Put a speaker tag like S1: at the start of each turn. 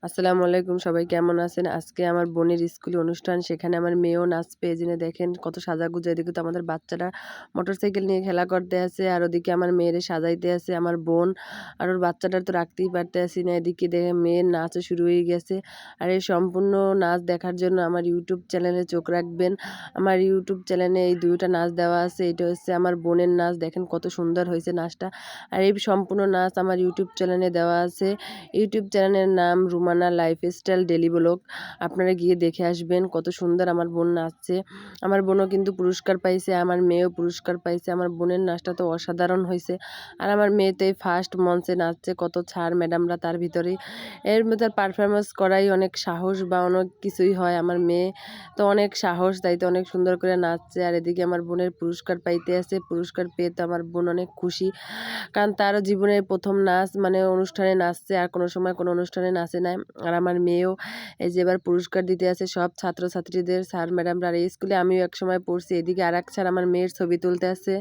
S1: আসসালামু আলাইকুম, সবাই কেমন আছেন? আজকে আমার বোনের স্কুলে অনুষ্ঠান, সেখানে আমার মেয়েও নাচবে। এইজন্য দেখেন কত সাজাগুজা। এদিকে তো আমাদের বাচ্চারা মোটরসাইকেল নিয়ে খেলা করতে আছে, আর ওদিকে আমার মেয়েরে সাজাইতে আছে আমার বোন। আর ওর বাচ্চাটার তো রাখতেই পারতেছি না। এদিকে দেখে মেয়ের নাচও শুরু হয়ে গেছে। আর এই সম্পূর্ণ নাচ দেখার জন্য আমার ইউটিউব চ্যানেলে চোখ রাখবেন। আমার ইউটিউব চ্যানেলে এই ২ টা নাচ দেওয়া আছে। এটা হচ্ছে আমার বোনের নাচ। দেখেন কত সুন্দর হয়েছে নাচটা। আর এই সম্পূর্ণ নাচ আমার ইউটিউব চ্যানেলে দেওয়া আছে। ইউটিউব চ্যানেলের নাম রুমানা লাইফস্টাইল ডেইলি ব্লগ। আপনারা গিয়ে দেখে আসবেন, কত সুন্দর আমার বোন নাচছে। আমার বোনও কিন্তু পুরস্কার পাইছে, আমার মেয়েও পুরস্কার পাইছে। আমার বোনের নাচটা তো অসাধারণ হয়েছে। আর আমার মেয়ে তো এই ফার্স্ট মঞ্চে নাচছে, কত ছাড় ম্যাডামরা তার ভিতরে। এর মধ্যে পারফরমেন্স করাই অনেক সাহস বা অনেক কিছুই হয়। আমার মেয়ে তো অনেক সাহস, তাই তো অনেক সুন্দর করে নাচছে। আর এদিকে আমার বোনের পুরস্কার পাইতে আছে, পুরস্কার পেয়ে তো আমার বোন অনেক খুশি। কারণ তারও জীবনের ১ম নাচ, মানে অনুষ্ঠানে নাচছে, আর কোনো সময় কোনো অনুষ্ঠানে নাচে নাই। আর আমার মেয়েও এই যে এবার পুরস্কার দিতে আছে সব ছাত্রছাত্রীদের, স্যার ম্যাডামরা। আর এই স্কুলে আমিও একসময় পড়ছি। এদিকে আরেক স্যার আমার মেয়ের ছবি তুলতে আছে।